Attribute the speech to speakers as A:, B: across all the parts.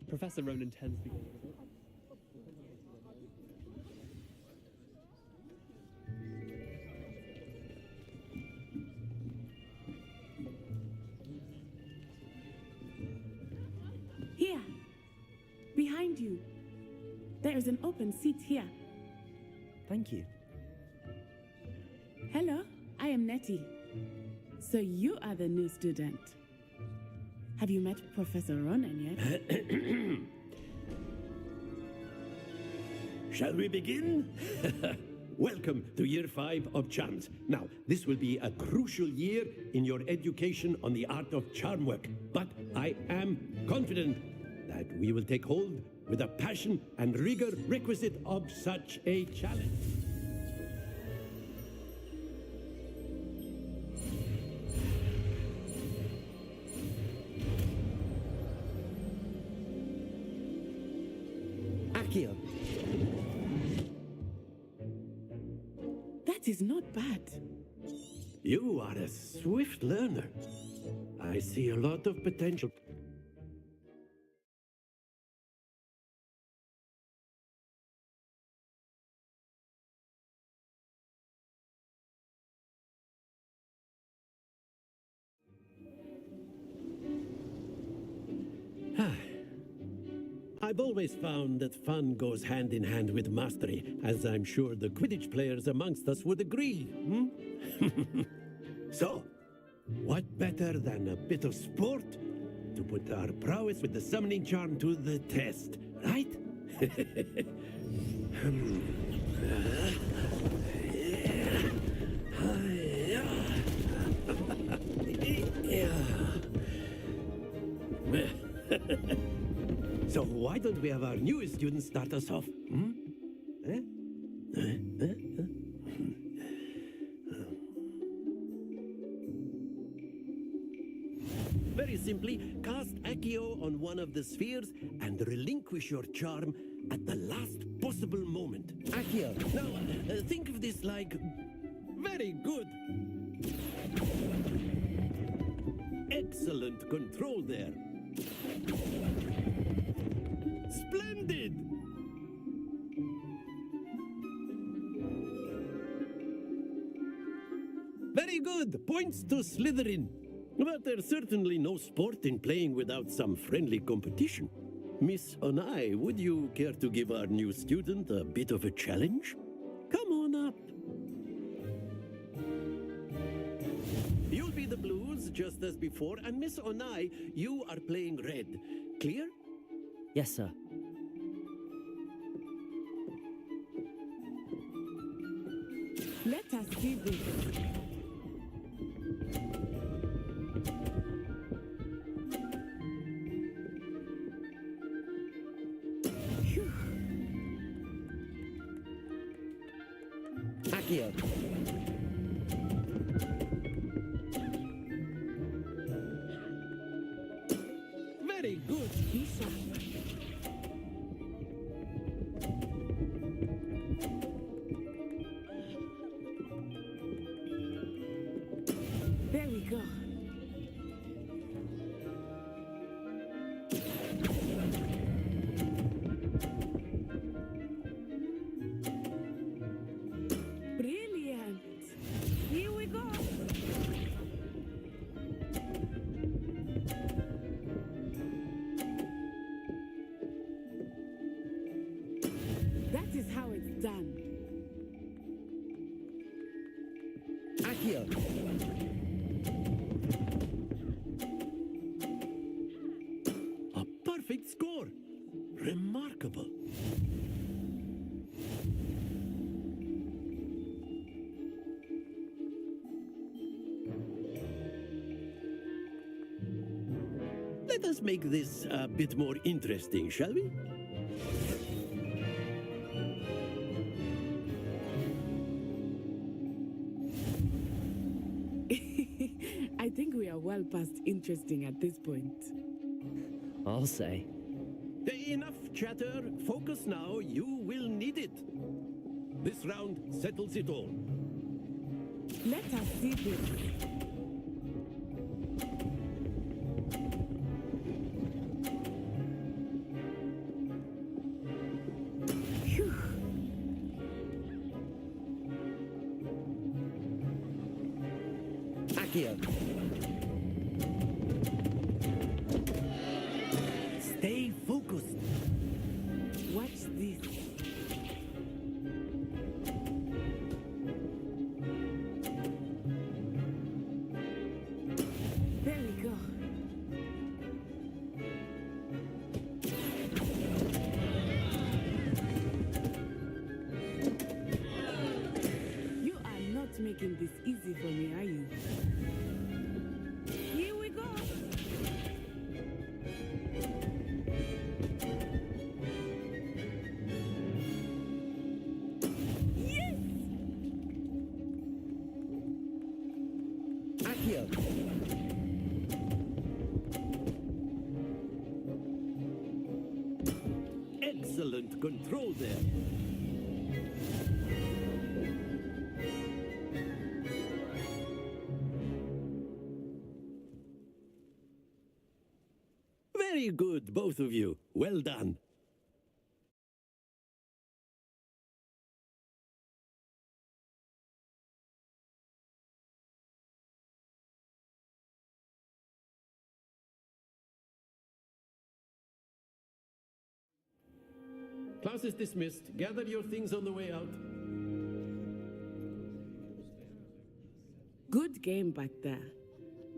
A: Professor Ronan tends to go a bit.
B: Here, behind you. There is an open seat here.
C: Thank you.
B: Hello, I am Nettie. So you are the new student. Have you met Professor Ronan yet?
D: Shall we begin? Welcome to Year 5 of Charms. Now, this will be a crucial year in your education on the art of charm work, but I am confident that we will take hold with the passion and rigor requisite of such a challenge. Akio.
B: That is not bad.
D: You are a swift learner. I see a lot of potential. I've always found that fun goes hand in hand with mastery, as I'm sure the Quidditch players amongst us would agree. So, what better than a bit of sport to put our prowess with the summoning charm to the test, right? So why don't we have our newest student start us off? Very simply, cast Accio on one of the spheres and relinquish your charm at the last possible moment. Accio. Now, think of this like... Very good. Excellent control there. Splendid! Very good. Points to Slytherin. But there's certainly no sport in playing without some friendly competition. Miss Onai, would you care to give our new student a bit of a challenge? Come on up. You'll be the blues just as before, and Miss Onai, you are playing red. Clear?
C: Yes, sir.
B: Let us see this. Phew.
C: Accio.
D: Very good.
B: Be sharp. There we go. Brilliant. Here we go. That is how it's done.
C: Accio.
D: A perfect score. Remarkable. Let us make this a bit more interesting, shall we?
B: I think we are well past interesting at this point.
C: I'll say.
D: Enough chatter. Focus now. You will need it. This round settles it all.
B: Let us see this.
C: Accio.
D: Stay focused.
B: Watch this. There we go. You are not making this easy for me, are you? Here we go. Yes!
C: Accio.
D: Excellent control there. Very good, both of you. Well done. Class is dismissed. Gather your things on the way out.
B: Good game back there.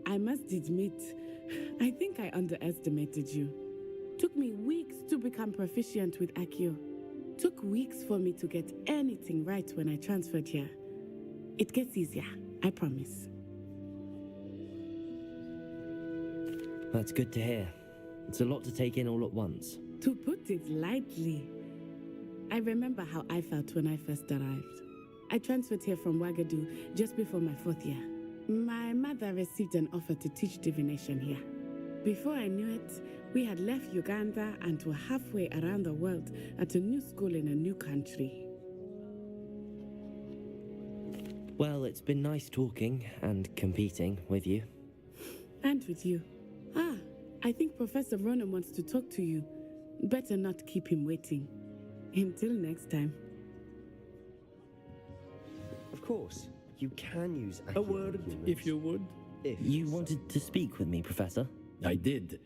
B: I must admit, I think I underestimated you. Took me weeks to become proficient with Accio. Took weeks for me to get anything right when I transferred here. It gets easier, I promise.
C: That's good to hear. It's a lot to take in all at once.
B: To put it lightly, I remember how I felt when I first arrived. I transferred here from Ouagadougou just before my 4th year. My mother received an offer to teach divination here. Before I knew it, we had left Uganda and were halfway around the world at a new school in a new country.
C: Well, it's been nice talking and competing with you.
B: And with you. I think Professor Ronan wants to talk to you. Better not keep him waiting. Until next time.
E: Of course, you can use
D: A word, if you would.
E: If
C: You wanted to speak with me, Professor?
D: I did.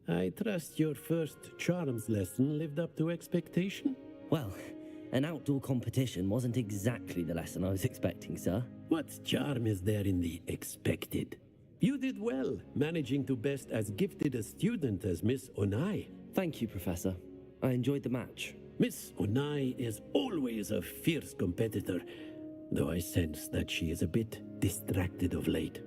D: I trust your first charms lesson lived up to expectation?
C: Well, an outdoor competition wasn't exactly the lesson I was expecting, sir.
D: What charm is there in the expected? You did well, managing to best as gifted a student as Miss Onai.
C: Thank you, Professor. I enjoyed the match.
D: Miss Onai is always a fierce competitor, though I sense that she is a bit distracted of late.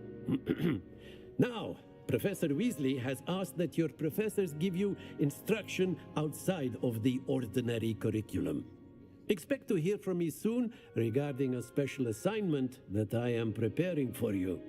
D: Now, Professor Weasley has asked that your professors give you instruction outside of the ordinary curriculum. Expect to hear from me soon regarding a special assignment that I am preparing for you.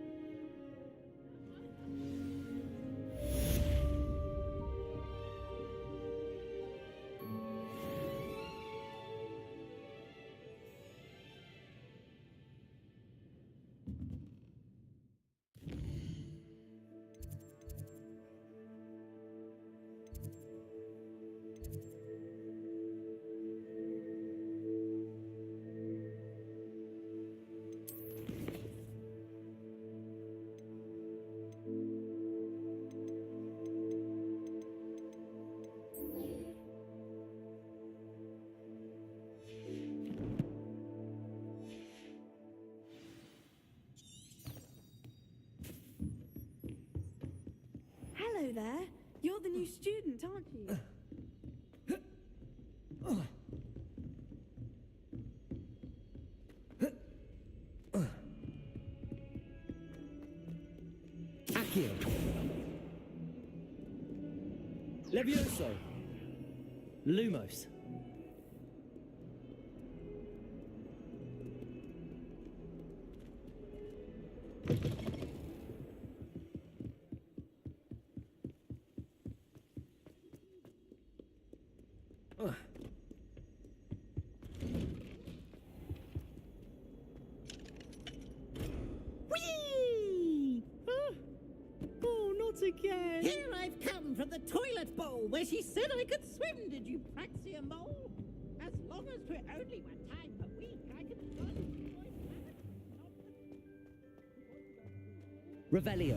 F: Hello there. You're the new student, aren't you?
C: Accio. Levioso. Lumos.
G: Whee! Oh, not again!
H: Here I've come from the toilet bowl where she said I could swim, did you praxia mole? As long as we're only one time per week, I can run.
C: Revelio.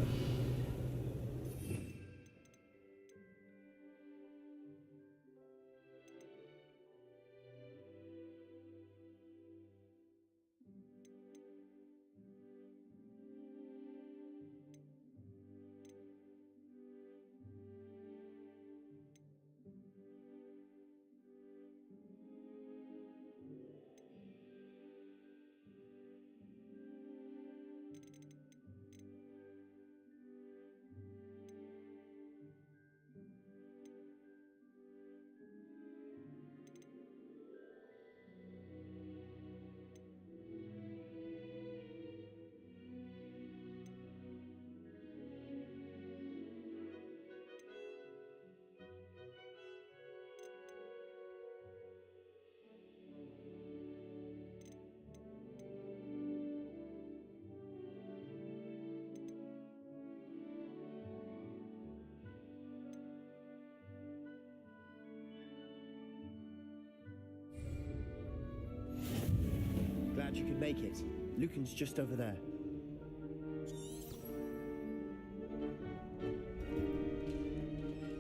E: Glad you could make it. Lucan's just over there.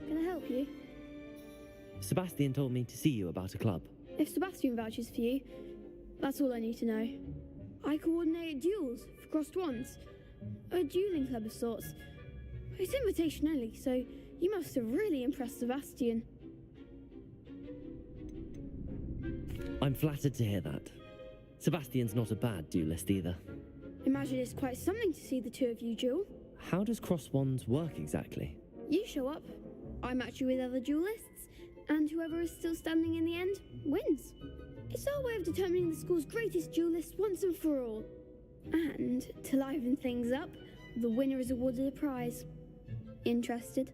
F: Can I help you?
C: Sebastian told me to see you about a club.
F: If Sebastian vouches for you, that's all I need to know. I coordinate duels for crossed wands. A dueling club of sorts. It's invitation only, so you must have really impressed Sebastian.
C: I'm flattered to hear that. Sebastian's not a bad duelist either.
F: Imagine it's quite something to see the two of you duel.
C: How does cross wands work exactly?
F: You show up, I match you with other duelists, and whoever is still standing in the end wins. It's our way of determining the school's greatest duelist once and for all. And to liven things up, the winner is awarded a prize. Interested?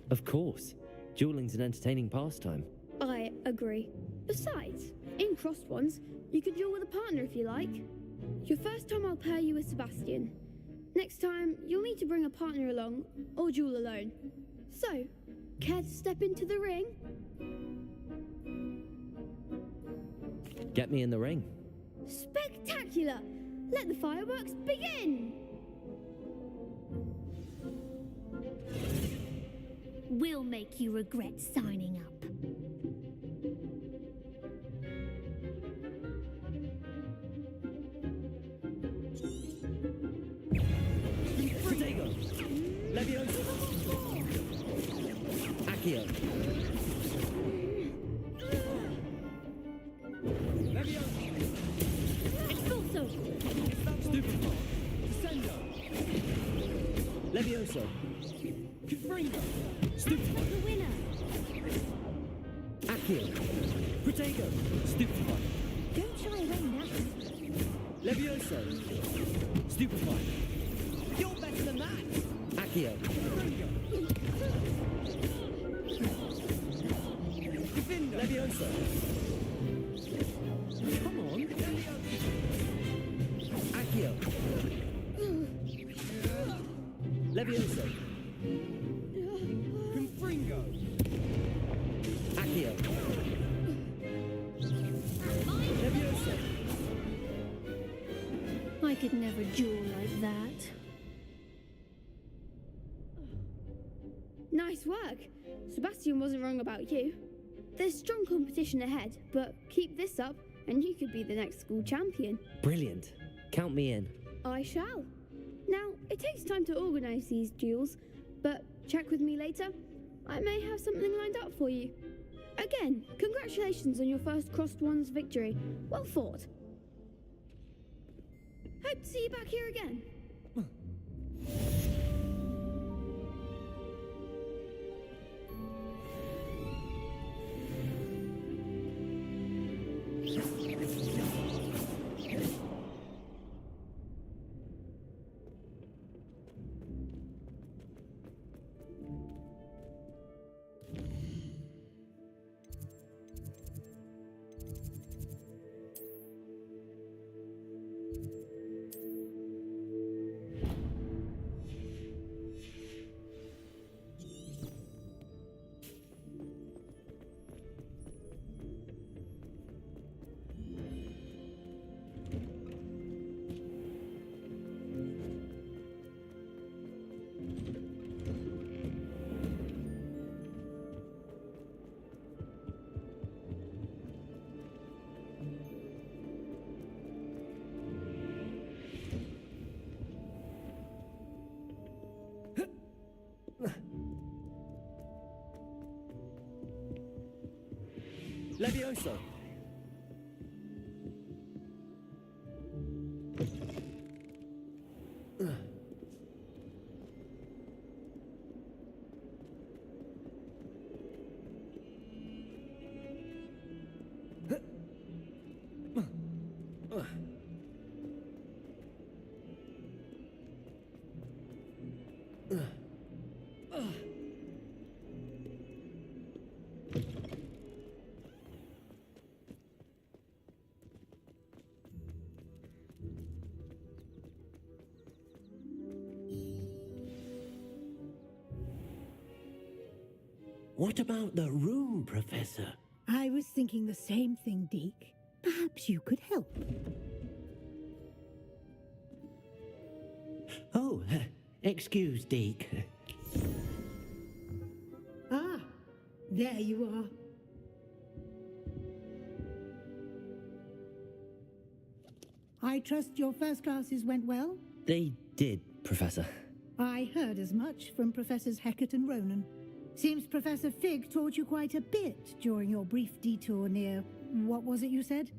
C: Of course. Dueling's an entertaining pastime.
F: I agree. Besides, in crossed ones, you can duel with a partner if you like. Your first time I'll pair you with Sebastian. Next time, you'll need to bring a partner along, or duel alone. So, care to step into the ring?
C: Get me in the ring.
F: Spectacular! Let the fireworks begin!
I: We'll make you regret signing up.
C: Protego! Leviosa! Accio!
F: Expulso!
C: Stupefy! Descendo! Levioso! Confringo! Stupefy!
F: The winner!
C: Accio! Protego! Stupefy!
I: Don't shy away now.
C: Levioso! Stupefy!
H: You're better than that!
C: Accio!
H: Defender!
C: Levioso!
H: Come on!
C: Accio! Levioso!
H: Confringo!
C: Accio! Levioso!
I: I could never duel like that.
F: Nice work! Sebastian wasn't wrong about you. There's strong competition ahead, but keep this up and you could be the next school champion.
C: Brilliant. Count me in.
F: I shall. Now, it takes time to organise these duels, but check with me later. I may have something lined up for you. Again, congratulations on your first crossed ones victory. Well fought. Hope to see you back here again.
C: Levioso!
D: What about the room, Professor?
J: I was thinking the same thing, Deke. Perhaps you could help.
D: Oh, excuse, Deke.
J: Ah, there you are. I trust your first classes went well?
C: They did, Professor.
J: I heard as much from Professors Hecat and Ronan. Seems Professor Fig taught you quite a bit during your brief detour near... what was it you said?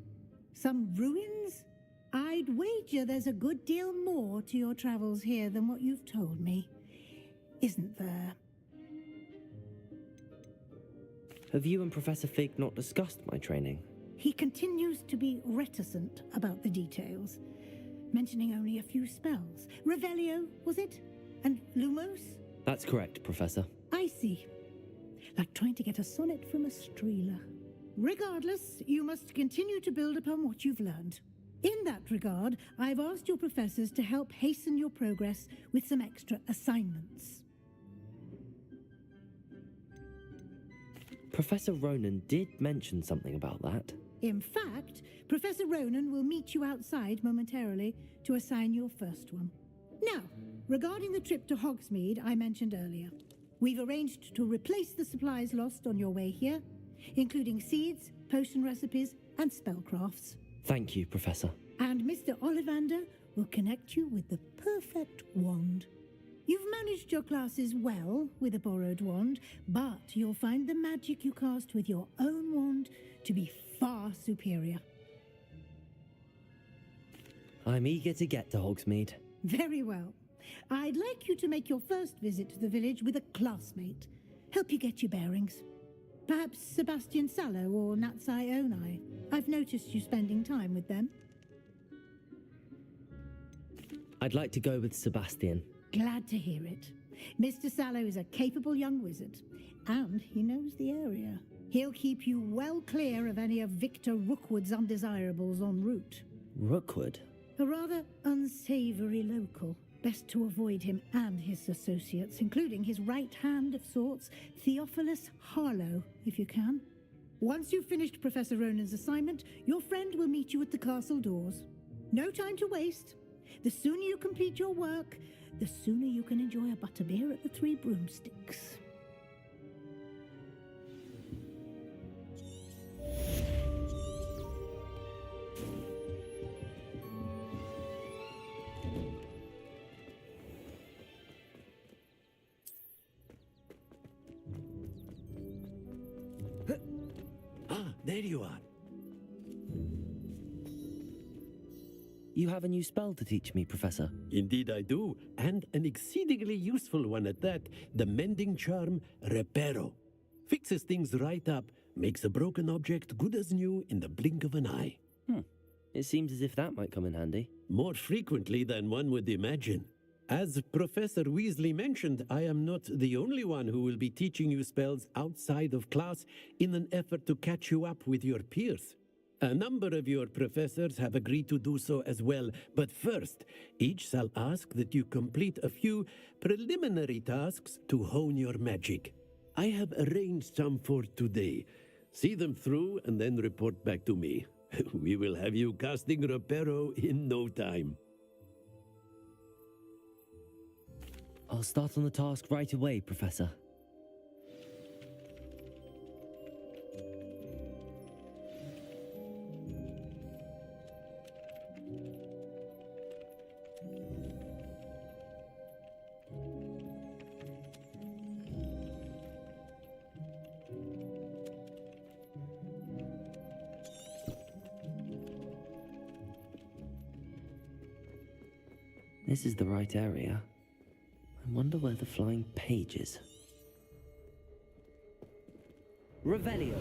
J: Some ruins? I'd wager there's a good deal more to your travels here than what you've told me. Isn't there?
C: Have you and Professor Fig not discussed my training?
J: He continues to be reticent about the details, mentioning only a few spells. Revelio, was it? And Lumos?
C: That's correct, Professor.
J: I see. Like trying to get a sonnet from a streeler. Regardless, you must continue to build upon what you've learned. In that regard, I've asked your professors to help hasten your progress with some extra assignments.
C: Professor Ronan did mention something about that.
J: In fact, Professor Ronan will meet you outside momentarily to assign your first one. Now, regarding the trip to Hogsmeade I mentioned earlier, we've arranged to replace the supplies lost on your way here, including seeds, potion recipes, and spellcrafts.
C: Thank you, Professor.
J: And Mr. Ollivander will connect you with the perfect wand. You've managed your classes well with a borrowed wand, but you'll find the magic you cast with your own wand to be far superior.
C: I'm eager to get to Hogsmeade.
J: Very well. I'd like you to make your first visit to the village with a classmate. Help you get your bearings. Perhaps Sebastian Sallow or Natsai Onai. I've noticed you spending time with them.
C: I'd like to go with Sebastian.
J: Glad to hear it. Mr. Sallow is a capable young wizard, and he knows the area. He'll keep you well clear of any of Victor Rookwood's undesirables en route.
C: Rookwood?
J: A rather unsavory local. Best to avoid him and his associates, including his right hand of sorts, Theophilus Harlow, if you can. Once you've finished Professor Ronan's assignment, your friend will meet you at the castle doors. No time to waste. The sooner you complete your work, the sooner you can enjoy a butterbeer at the Three Broomsticks.
D: There you are.
C: You have a new spell to teach me, Professor.
D: Indeed I do, and an exceedingly useful one at that. The mending charm, Reparo. Fixes things right up, makes a broken object good as new in the blink of an eye.
C: It seems as if that might come in handy.
D: More frequently than one would imagine. As Professor Weasley mentioned, I am not the only one who will be teaching you spells outside of class in an effort to catch you up with your peers. A number of your professors have agreed to do so as well, but first, each shall ask that you complete a few preliminary tasks to hone your magic. I have arranged some for today. See them through and then report back to me. We will have you casting Reparo in no time.
C: I'll start on the task right away, Professor. This is the right area. I wonder where the flying page is. Revelio.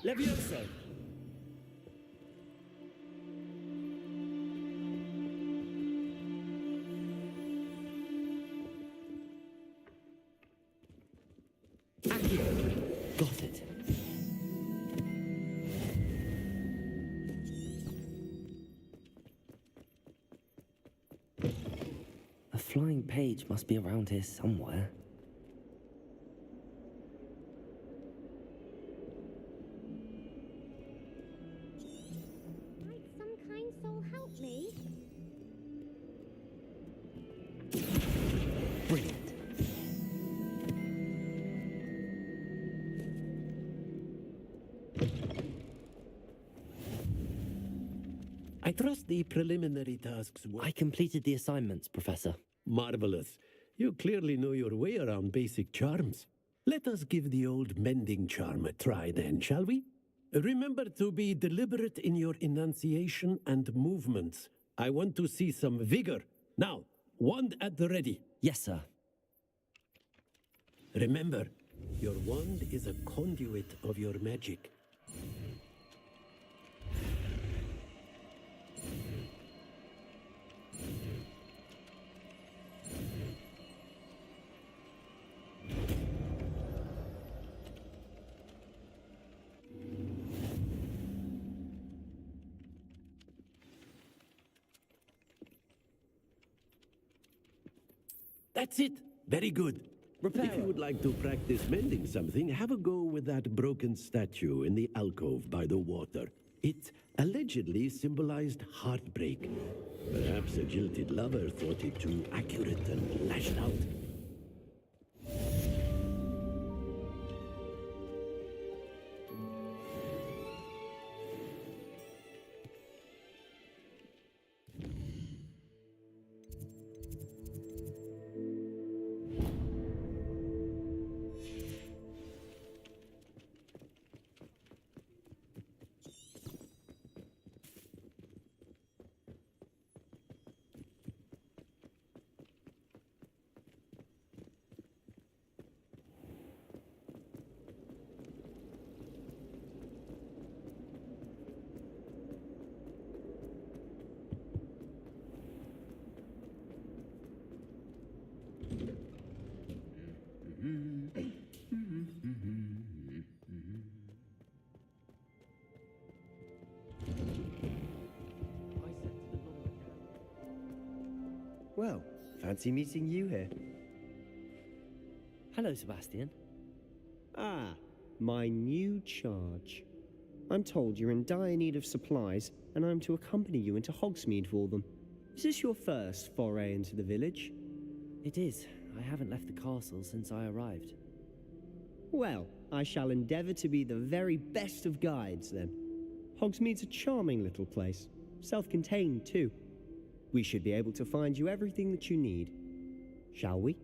C: Levioso. Accio. Got it. A flying page must be around here somewhere.
I: Might some kind soul help me?
C: Brilliant.
D: I trust the preliminary tasks were
C: I completed the assignments, Professor.
D: marvelous. You clearly know your way around basic charms. Let us give the old mending charm a try then, shall we? Remember to be deliberate in your enunciation and movements. I want to see some vigor. Now, wand at the ready.
C: Yes, sir.
D: Remember, your wand is a conduit of your magic. That's it. Very good. If you would like to practice mending something, have a go with that broken statue in the alcove by the water. It allegedly symbolized heartbreak. Perhaps a jilted lover thought it too accurate and lashed out.
E: Well, fancy meeting you here.
C: Hello, Sebastian.
K: Ah, my new charge. I'm told you're in dire need of supplies, and I'm to accompany you into Hogsmeade for them. Is this your first foray into the village?
C: It is. I haven't left the castle since I arrived.
K: Well, I shall endeavour to be the very best of guides, then. Hogsmeade's a charming little place, self-contained too. We should be able to find you everything that you need. Shall we?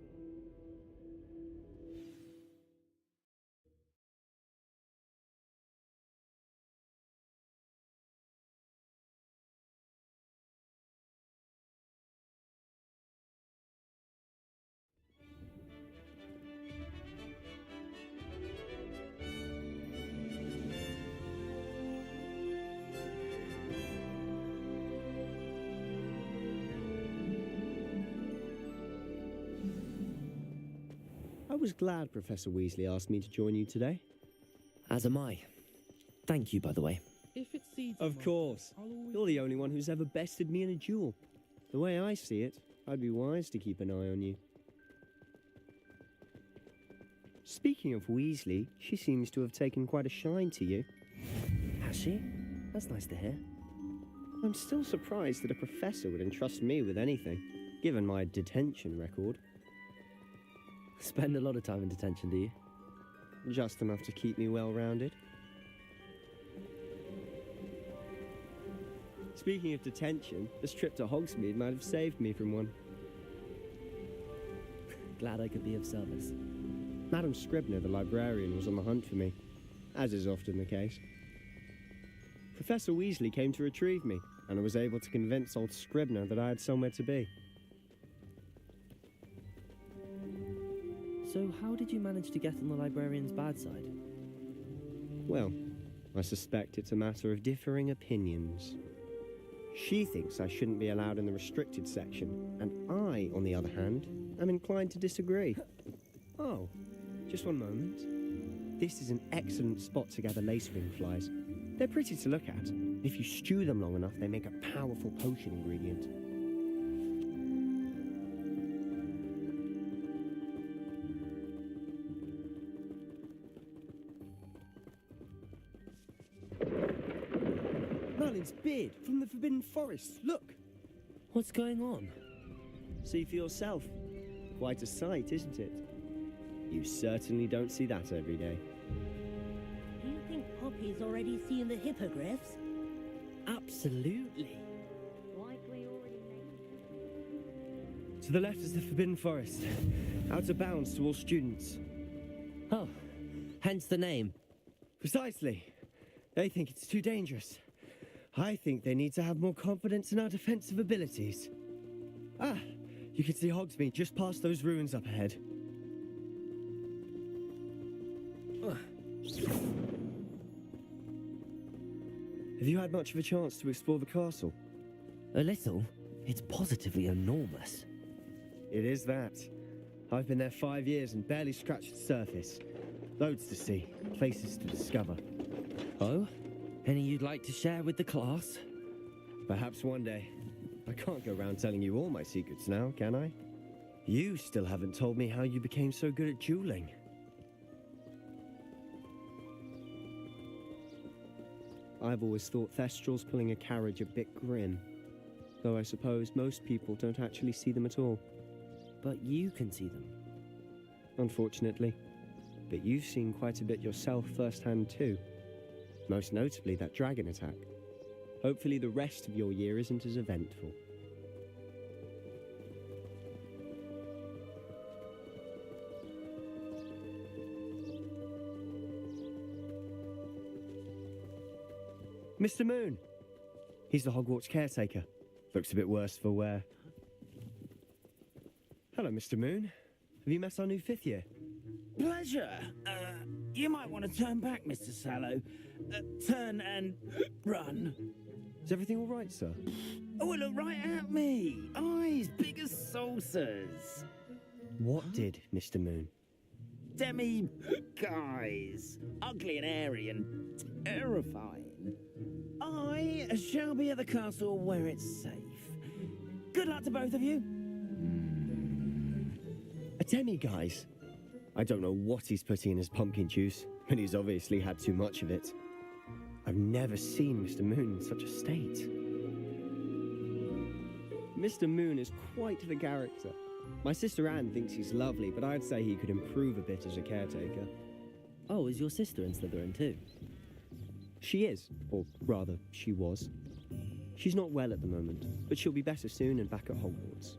K: I was glad Professor Weasley asked me to join you today.
C: As am I. Thank you, by the way.
A: If it seeds
K: Of course. You're the only one who's ever bested me in a duel. The way I see it, I'd be wise to keep an eye on you. Speaking of Weasley, she seems to have taken quite a shine to you.
C: Has she? That's nice to hear.
K: I'm still surprised that a professor would entrust me with anything, given my detention record.
C: Spend a lot of time in detention, do you?
K: Just enough to keep me well-rounded. Speaking of detention, this trip to Hogsmeade might have saved me from one.
C: Glad I could be of service.
K: Madam Scribner, the librarian, was on the hunt for me, as is often the case. Professor Weasley came to retrieve me, and I was able to convince old Scribner that I had somewhere to be.
C: So how did you manage to get on the librarian's bad side?
K: Well, I suspect it's a matter of differing opinions. She thinks I shouldn't be allowed in the restricted section, and I, on the other hand, am inclined to disagree. Oh, just one moment. This is an excellent spot to gather lacewing flies. They're pretty to look at. If you stew them long enough, they make a powerful potion ingredient. Merlin's beard from the Forbidden Forest. Look!
C: What's going on?
K: See for yourself. Quite a sight, isn't it? You certainly don't see that every day.
H: Do you think Poppy's already seen the hippogriffs?
C: Absolutely.
I: Likely already made.
K: To the left is the Forbidden Forest. Out of bounds to all students.
C: Oh, hence the name.
K: Precisely. They think it's too dangerous. I think they need to have more confidence in our defensive abilities. Ah, you can see Hogsmeade just past those ruins up ahead. Have you had much of a chance to explore the castle?
C: A little? It's positively enormous.
K: It is that. I've been there 5 years and barely scratched the surface. Loads to see, places to discover.
C: Oh? Any you'd like to share with the class?
K: Perhaps one day. I can't go around telling you all my secrets now, can I? You still haven't told me how you became so good at dueling. I've always thought Thestrals pulling a carriage a bit grim. Though I suppose most people don't actually see them at all.
C: But you can see them.
K: Unfortunately. But you've seen quite a bit yourself firsthand too. Most notably that dragon attack. Hopefully the rest of your year isn't as eventful. Mr. Moon! He's the Hogwarts caretaker. Looks a bit worse for wear. Hello, Mr. Moon. Have you met our new 5th year?
L: Pleasure. You might want to turn back, Mr. Sallow. Turn and run.
K: Is everything all right, sir?
L: Oh, look right at me. Eyes big as saucers.
K: What did, Mr. Moon?
L: Demi guys. Ugly and airy and terrifying. I shall be at the castle where it's safe. Good luck to both of you.
K: A demi-guise? I don't know what he's putting in his pumpkin juice, but he's obviously had too much of it. I've never seen Mr. Moon in such a state. Mr. Moon is quite the character. My sister Anne thinks he's lovely, but I'd say he could improve a bit as a caretaker.
C: Oh, is your sister in Slytherin too?
K: She is, or rather, she was. She's not well at the moment, but she'll be better soon and back at Hogwarts.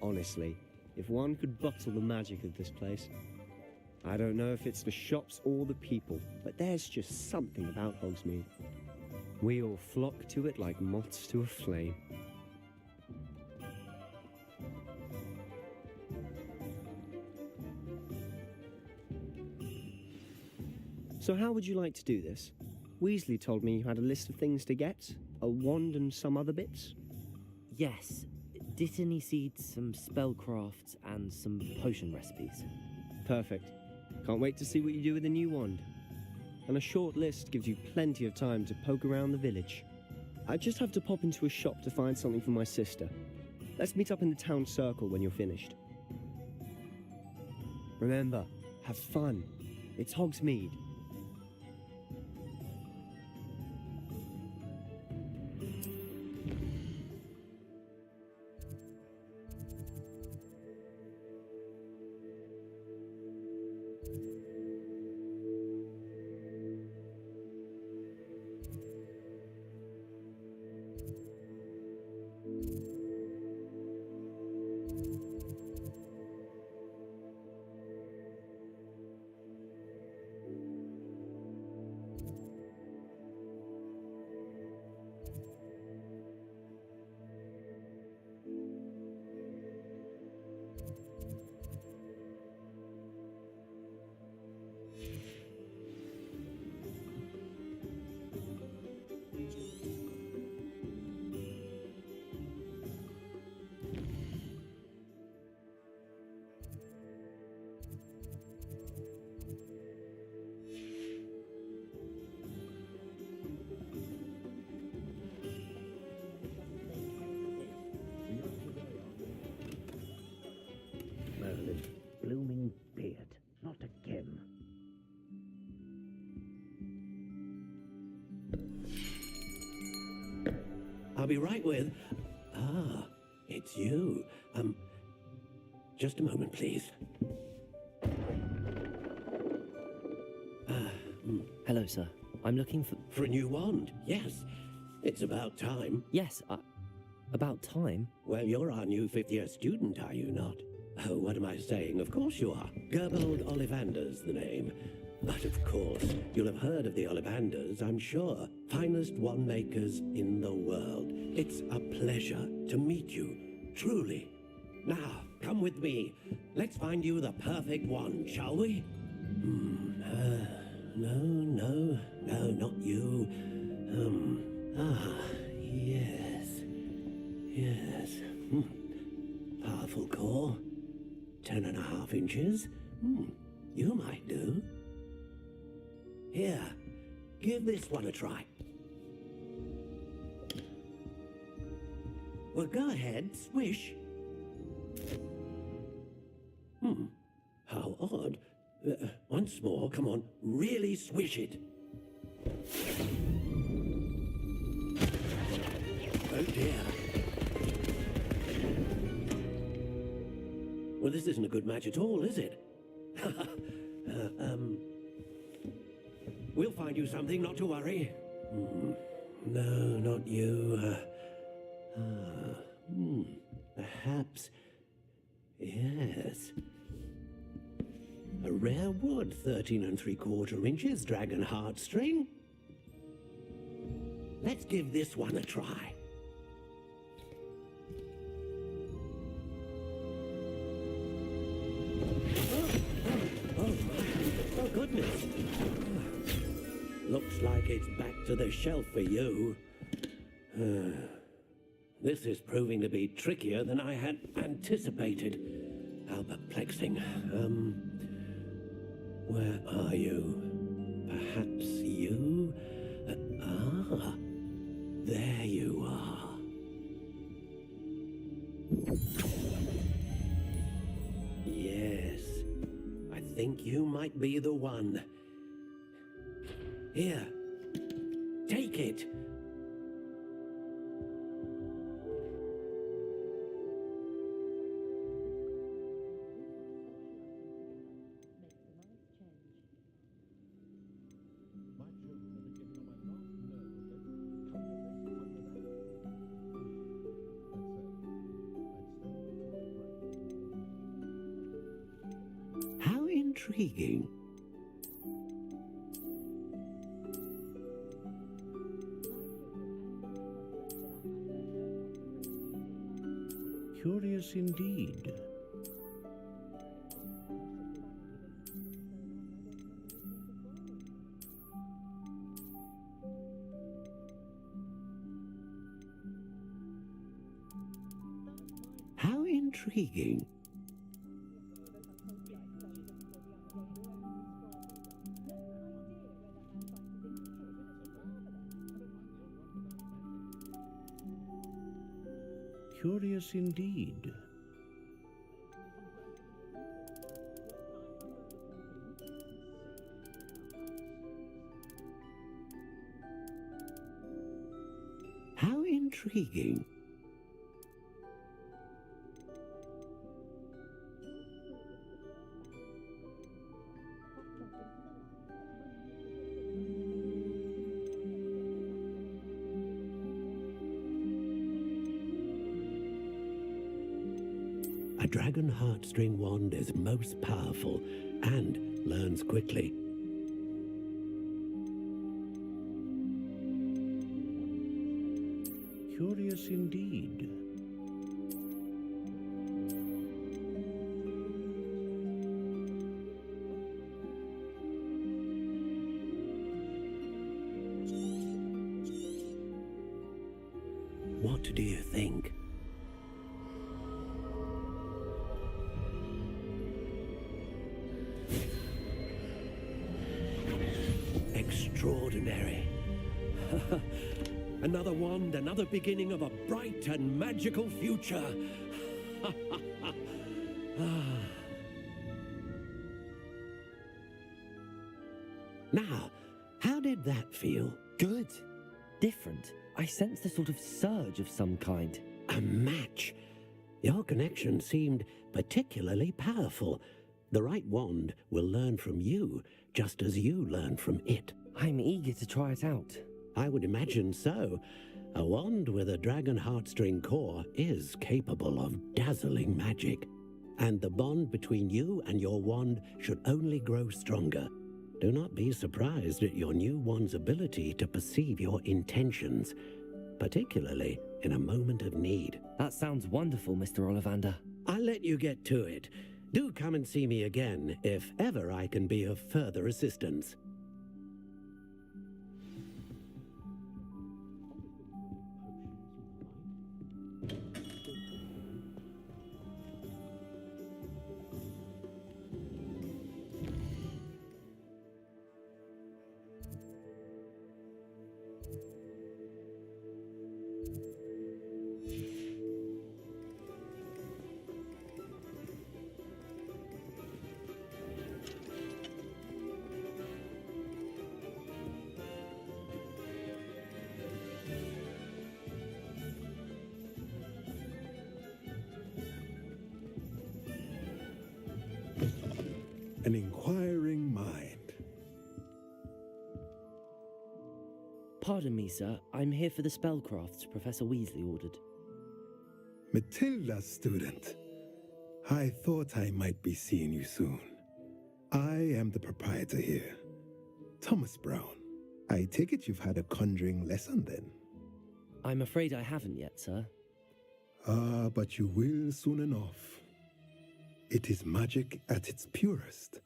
K: Honestly, if one could bottle the magic of this place. I don't know if it's the shops or the people, but there's just something about Hogsmeade. We all flock to it like moths to a flame. So how would you like to do this? Weasley told me you had a list of things to get, a wand and some other bits.
C: Yes. Dittany seeds, some spellcrafts, and some potion recipes.
K: Perfect. Can't wait to see what you do with the new wand. And a short list gives you plenty of time to poke around the village. I just have to pop into a shop to find something for my sister. Let's meet up in the town circle when you're finished. Remember, have fun. It's Hogsmeade.
L: Merlin's blooming beard. Not again.
D: I'll be right with... Ah, it's you. Just a moment, please.
C: Hello, sir. I'm looking for...
D: For a new wand, yes. It's about time.
C: Yes, about time?
D: Well, you're our new fifth-year student, are you not? Oh, what am I saying? Of course you are. Gerbold Ollivander's the name. But of course, you'll have heard of the Ollivanders, I'm sure. Finest wand makers in the world. It's a pleasure to meet you, truly. Now, come with me. Let's find you the perfect wand, shall we? No, not you. Yes. Powerful core. 10.5 inches. You might do. Here, give this one a try. Well, go ahead, swish. How odd. Once more, come on, really swish it. Oh dear. Well, this isn't a good match at all, is it? We'll find you something, not to worry. No, not you. Perhaps. Yes. A rare wood, 13 3/4 inches, dragon heartstring. Let's give this one a try. Oh, goodness. Looks like it's back to the shelf for you. This is proving to be trickier than I had anticipated. How perplexing. Where are you? Perhaps you? There you are. Yes, I think you might be the one. Here, take it. How intriguing.
M: Curious indeed.
D: How intriguing.
M: Curious indeed.
D: How intriguing. A dragon heartstring wand is most powerful and learns quickly.
M: Curious indeed.
D: What do you think? Extraordinary. Another wand, another beginning of a bright and magical future. Now, how did that feel?
C: Good. Different. I sensed a sort of surge of some kind.
D: A match. Your connection seemed particularly powerful. The right wand will learn from you, just as you learn from it.
C: I'm eager to try it out.
D: I would imagine so. A wand with a dragon heartstring core is capable of dazzling magic. And the bond between you and your wand should only grow stronger. Do not be surprised at your new wand's ability to perceive your intentions, particularly in a moment of need.
C: That sounds wonderful, Mr. Ollivander.
D: I'll let you get to it. Do come and see me again if ever I can be of further assistance.
N: An inquiring mind.
C: Pardon me, sir. I'm here for the spellcrafts Professor Weasley ordered.
N: Matilda's student. I thought I might be seeing you soon. I am the proprietor here, Thomas Brown. I take it you've had a conjuring lesson then?
C: I'm afraid I haven't yet, sir.
N: Ah, but you will soon enough. It is magic at its purest,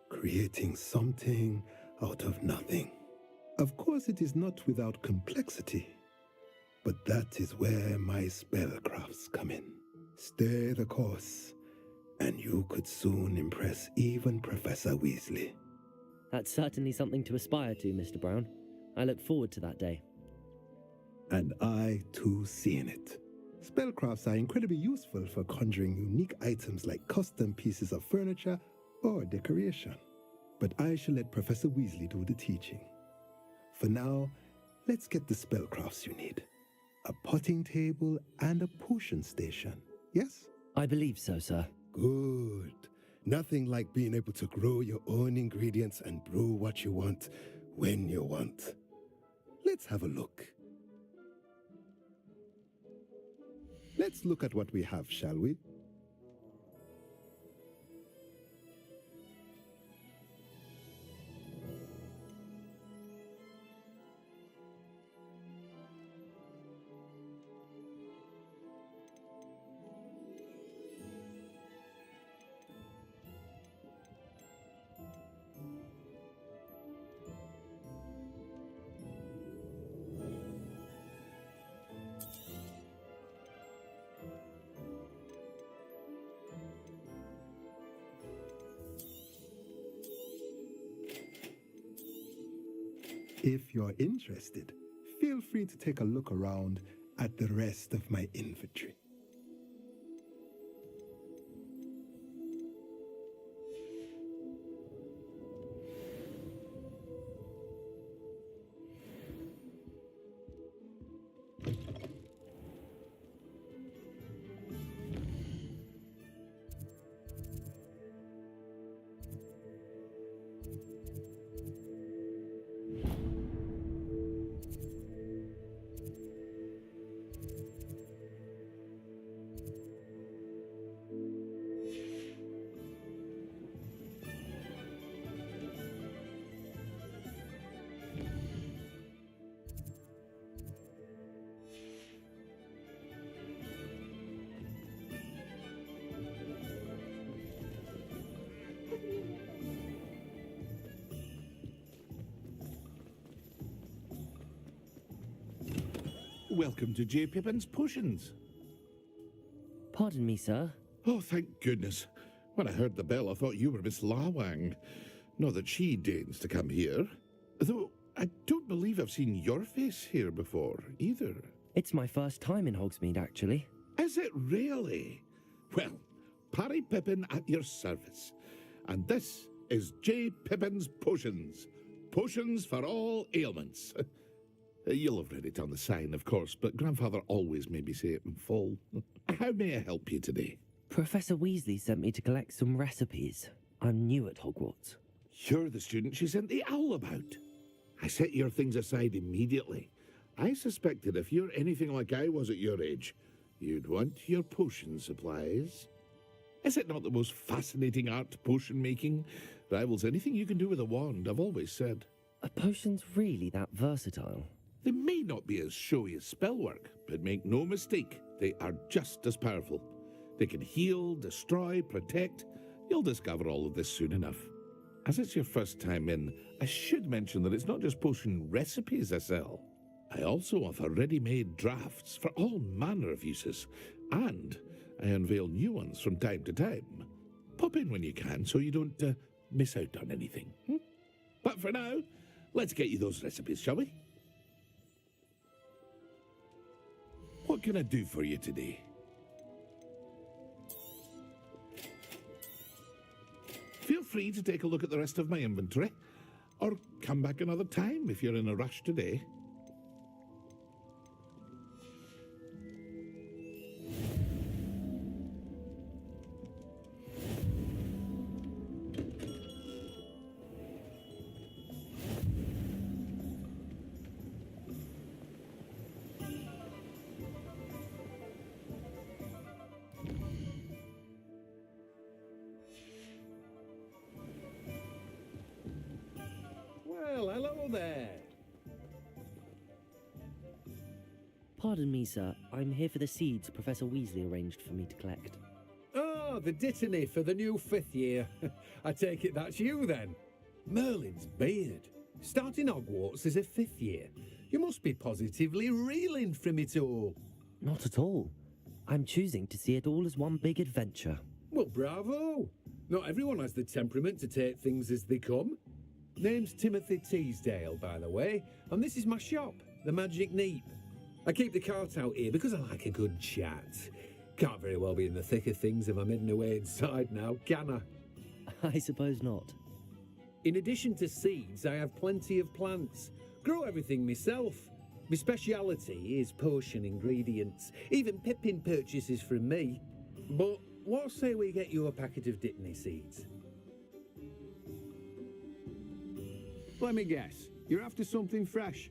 N: creating something out of nothing. Of course, it is not without complexity, but that is where my spellcrafts come in. Stay the course, and you could soon impress even Professor Weasley.
C: That's certainly something to aspire to, Mr. Brown. I look forward to that day.
N: And I, too, seeing it. Spellcrafts are incredibly useful for conjuring unique items like custom pieces of furniture or decoration. But I shall let Professor Weasley do the teaching. For now, let's get the spellcrafts you need. A potting table and a potion station, yes?
C: I believe so, sir.
N: Good. Nothing like being able to grow your own ingredients and brew what you want when you want. Let's have a look. Let's look at what we have, shall we? If you're interested, feel free to take a look around at the rest of my inventory.
O: welcome to J. Pippin's Potions.
C: Pardon me, sir.
O: Oh, thank goodness. When I heard the bell, I thought you were Miss Lawang. Not that she deigns to come here. Though I don't believe I've seen your face here before, either.
C: It's my first time in Hogsmeade, actually.
O: Is it really? Well, Parry Pippin at your service. And this is J. Pippin's Potions. Potions for all ailments. You'll have read it on the sign, of course, but Grandfather always made me say it in full. How may I help you today?
C: Professor Weasley sent me to collect some recipes. I'm new at Hogwarts.
O: You're the student she sent the owl about. I set your things aside immediately. I suspected if you're anything like I was at your age, you'd want your potion supplies. Is it not the most fascinating art, potion making? Rivals anything you can do with a wand, I've always said.
C: Are potions really that versatile?
O: They may not be as showy as spellwork, but make no mistake, they are just as powerful. They can heal, destroy, protect. You'll discover all of this soon enough. As it's your first time in, I should mention that it's not just potion recipes I sell. I also offer ready-made drafts for all manner of uses, and I unveil new ones from time to time. Pop in when you can so you don't miss out on anything. But for now, let's get you those recipes, shall we? What can I do for you today? Feel free to take a look at the rest of my inventory, or come back another time if you're in a rush today.
D: Well, hello there.
C: Pardon me, sir. I'm here for the seeds Professor Weasley arranged for me to collect.
D: Oh, the dittany for the new 5th year. I take it that's you then. Merlin's beard. Starting Hogwarts as a 5th year. You must be positively reeling from it all.
C: Not at all. I'm choosing to see it all as one big adventure.
D: Well, bravo. Not everyone has the temperament to take things as they come. Name's Timothy Teasdale, by the way, and this is my shop, the Magic Neep. I keep the cart out here because I like a good chat. Can't very well be in the thick of things if I'm hidden away inside now, can I?
C: I suppose not.
D: In addition to seeds, I have plenty of plants. Grow everything myself. My speciality is potion ingredients. Even Pippin purchases from me. But what say we get you a packet of Dittany seeds? Let me guess. You're after something fresh.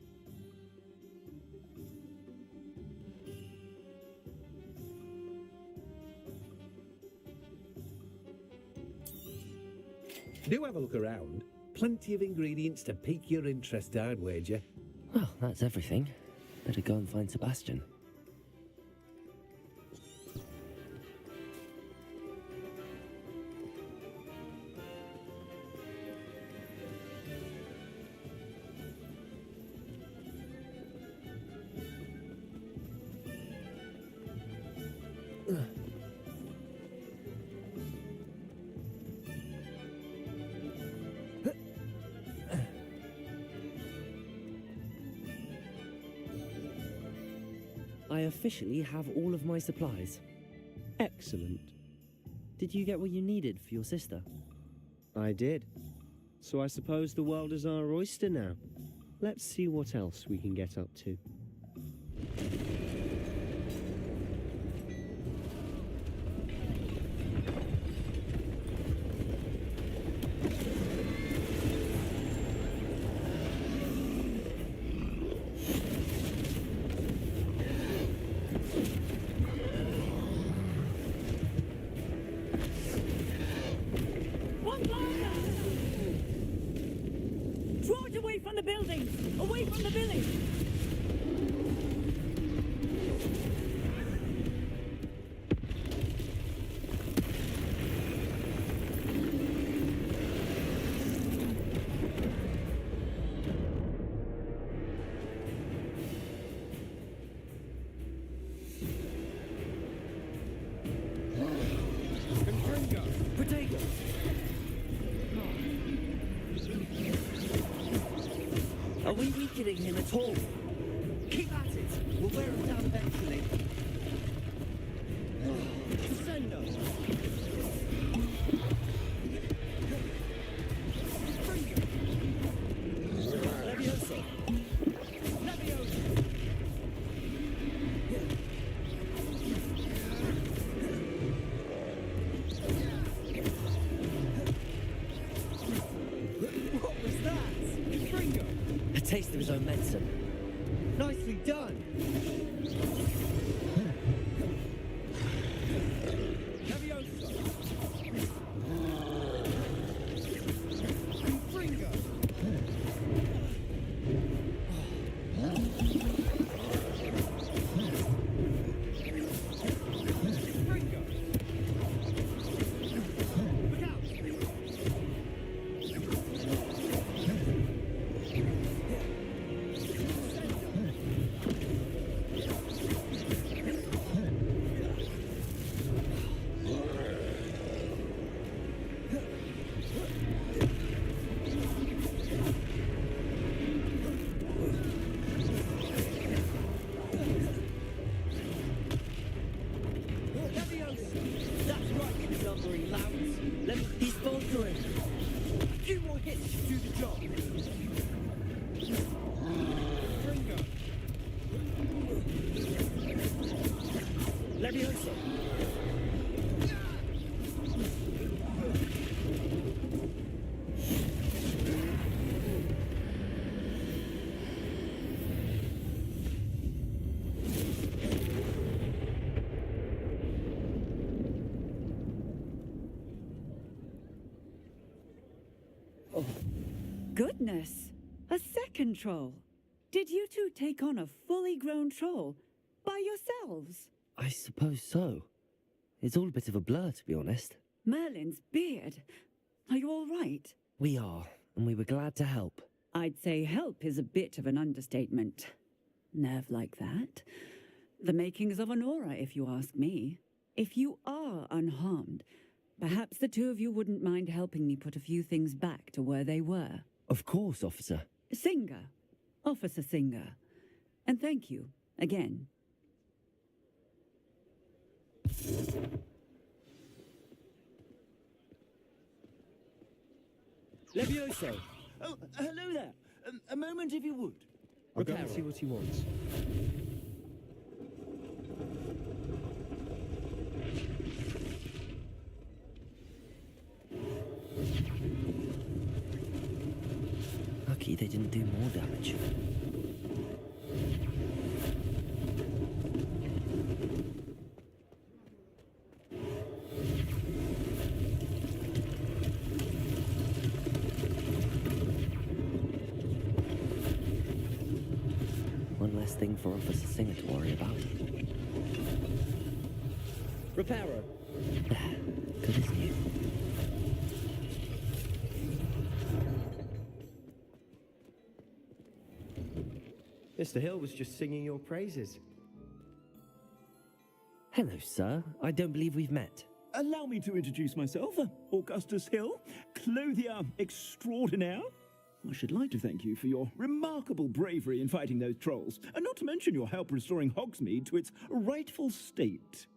D: Do have a look around. Plenty of ingredients to pique your interest, I'd wager.
C: Well, that's everything. Better go and find Sebastian. I officially have all of my supplies.
K: Excellent.
C: Did you get what you needed for your sister?
K: I did. So I suppose the world is our oyster now. Let's see what else we can get up to.
H: Draw it away from the buildings! Away from the village!
L: we weakening him at all? Keep at it. We'll wear him down eventually. Descendo. Levioso. Levioso. What was that? Fringo.
C: A taste of his own medicine.
K: Nicely done.
L: Levioso. Fringo. That's right, you lumbering louts. He's faltering. A few more hits to do the job. Fringo. Levioso.
P: Goodness! A second troll! Did you two take on a fully grown troll by yourselves?
C: I suppose so. It's all a bit of a blur, to be honest.
P: Merlin's beard. Are you all right?
C: We are, and we were glad to help.
P: I'd say help is a bit of an understatement. Nerve like that. The makings of an aura, if you ask me. If you are unharmed, perhaps the two of you wouldn't mind helping me put a few things back to where they were.
C: Of course, officer.
P: Singer. Officer Singer. And thank you, again.
L: Levioso.
Q: Oh, hello there. A moment, if you would.
K: I'll go and see what he wants.
C: Lucky they didn't do more damage. One less thing for Officer Singer to worry about.
K: Reparo.
C: Good as new.
K: Mr. Hill was just singing your praises.
C: Hello, sir. I don't believe we've met.
Q: Allow me to introduce myself, Augustus Hill, clothier extraordinaire. I should like to thank you for your remarkable bravery in fighting those trolls, and not to mention your help restoring Hogsmeade to its rightful state.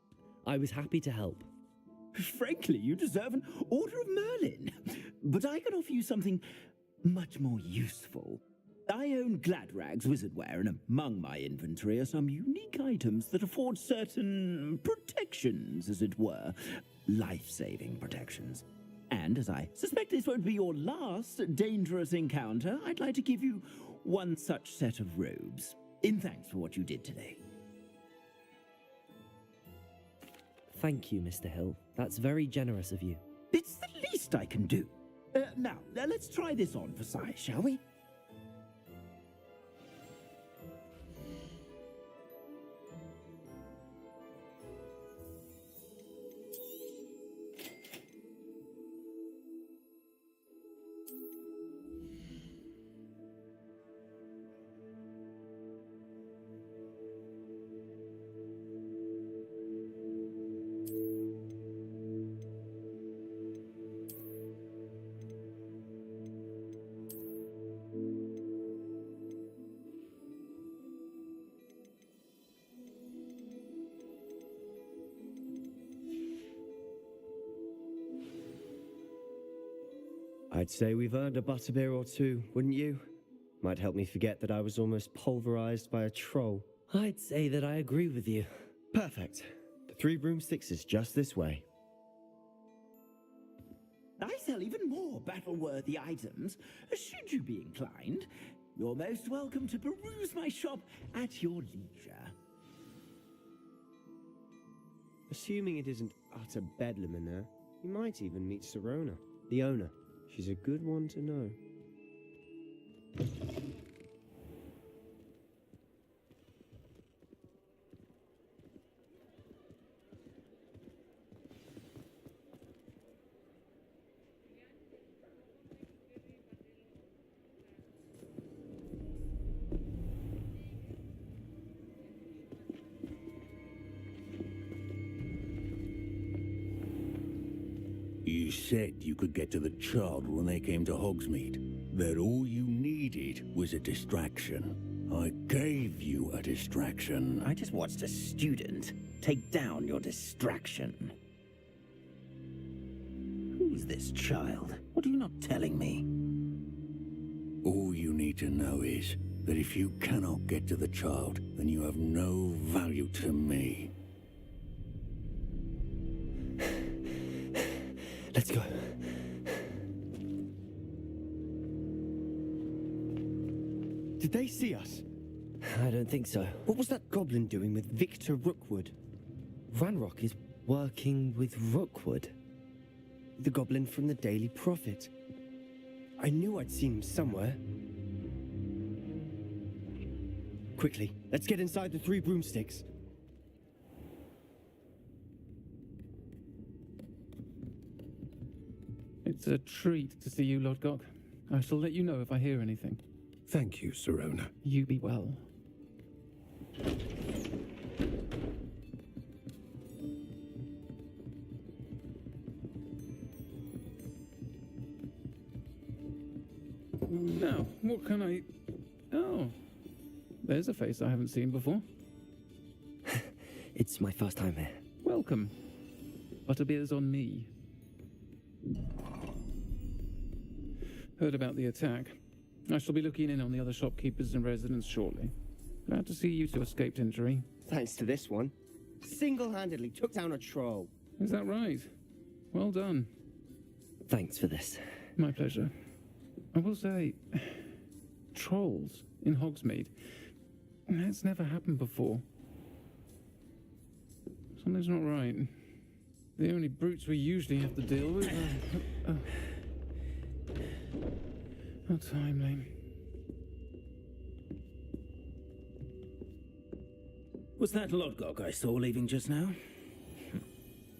C: I was happy to help.
Q: Frankly, you deserve an Order of Merlin. But I can offer you something much more useful. I own Gladrag's wizardware, and among my inventory are some unique items that afford certain protections, as it were. Life-saving protections. And as I suspect this won't be your last dangerous encounter, I'd like to give you one such set of robes, in thanks for what you did today.
C: Thank you, Mr. Hill. That's very generous of you.
Q: It's the least I can do. Now, let's try this on for size, shall we?
K: I'd say we've earned a butterbeer or two, wouldn't you? Might help me forget that I was almost pulverized by a troll.
C: I'd say that I agree with you.
K: Perfect. The 3 broomsticks is just this way.
Q: I sell even more battle-worthy items. Should you be inclined, you're most welcome to peruse my shop at your leisure.
K: Assuming it isn't utter bedlam in there, you might even meet Sirona, the owner. She's a good one to know.
R: You said you could get to the child when they came to Hogsmeade. That all you needed was a distraction. I gave you a distraction.
L: I just watched a student take down your distraction. Who's this child? What are you not telling me?
R: All you need to know is that if you cannot get to the child, then you have no value to me.
C: Let's go.
K: Did they see us?
C: I don't think so.
K: What was that goblin doing with Victor Rookwood?
C: Ranrock is working with Rookwood.
K: The goblin from the Daily Prophet. I knew I'd seen him somewhere. Quickly, let's get inside the 3 broomsticks.
S: It's a treat to see you, Lodgok. I shall let you know if I hear anything.
D: Thank you, Sirona.
S: You be well. Now, what can I... Oh, there's a face I haven't seen before.
C: It's my first time here.
S: Welcome. Butterbeer's on me. Heard about the attack. I shall be looking in on the other shopkeepers and residents shortly. Glad to see you two escaped injury.
K: Thanks to this one. Single-handedly took down a troll.
S: Is that right? Well done.
C: Thanks for this.
S: My pleasure. I will say, trolls in Hogsmeade. That's never happened before. Something's not right. The only brutes we usually have to deal with are... How timely.
L: Was that Lodgok I saw leaving just now?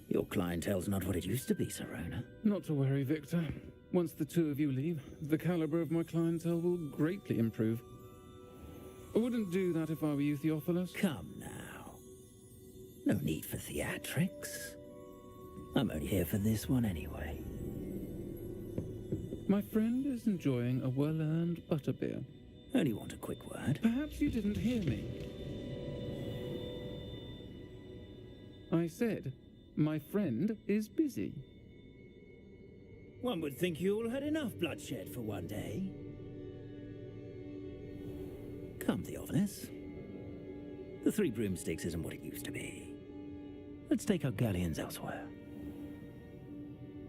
L: Your clientele's not what it used to be, Sirona.
S: Not to worry, Victor. Once the 2 of you leave, the caliber of my clientele will greatly improve. I wouldn't do that if I were you, Theophilus.
L: Come now. No need for theatrics. I'm only here for this one anyway.
S: My friend is enjoying a well-earned butterbeer.
L: Only want a quick word.
S: Perhaps you didn't hear me. I said, my friend is busy.
L: One would think you all had enough bloodshed for one day. Come, Theophilus. The 3 broomsticks isn't what it used to be. Let's take our galleons elsewhere.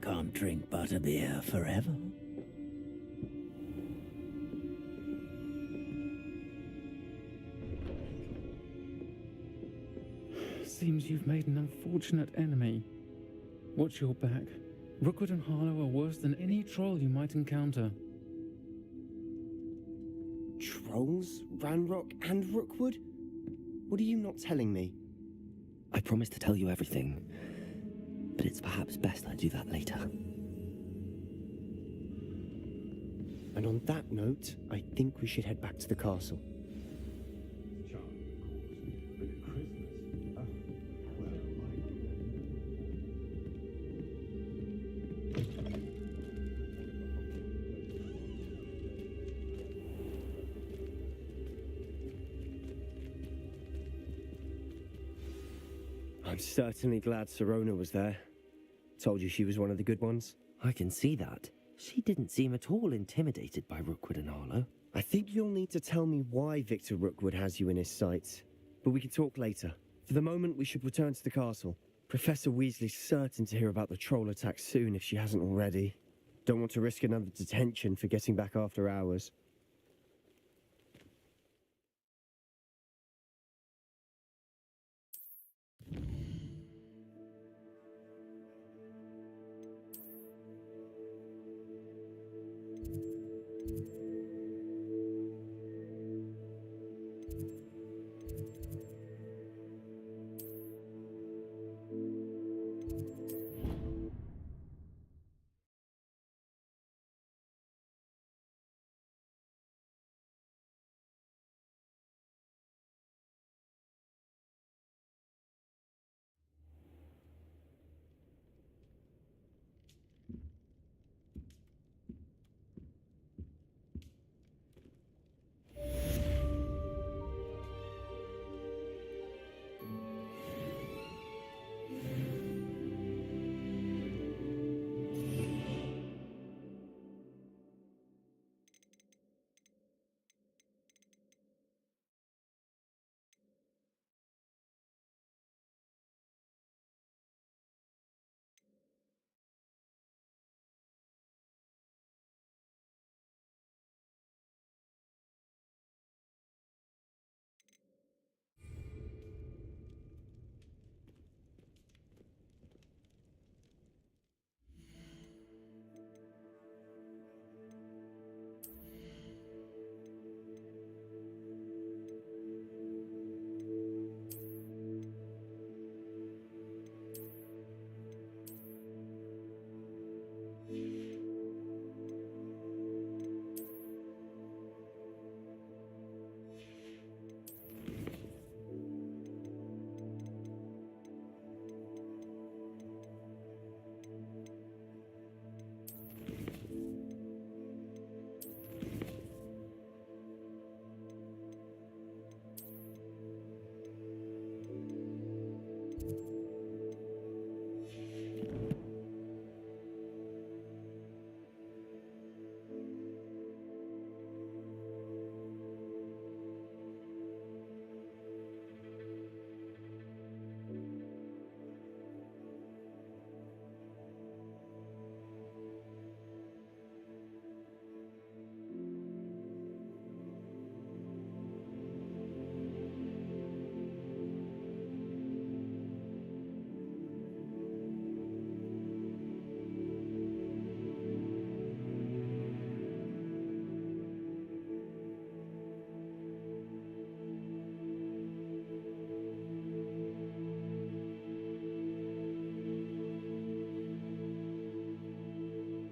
L: Can't drink butterbeer forever.
S: Seems you've made an unfortunate enemy. Watch your back. Rookwood and Harlow are worse than any troll you might encounter.
K: Trolls? Ranrock and Rookwood? What are you not telling me?
C: I promised to tell you everything, but it's perhaps best I do that later.
K: And on that note, I think we should head back to the castle. I'm certainly glad Sirona was there. Told you she was one of the good ones.
C: I can see that. She didn't seem at all intimidated by Rookwood and Harlow.
K: I think you'll need to tell me why Victor Rookwood has you in his sights. But we can talk later. For the moment, we should return to the castle. Professor Weasley's certain to hear about the troll attack soon if she hasn't already. Don't want to risk another detention for getting back after hours.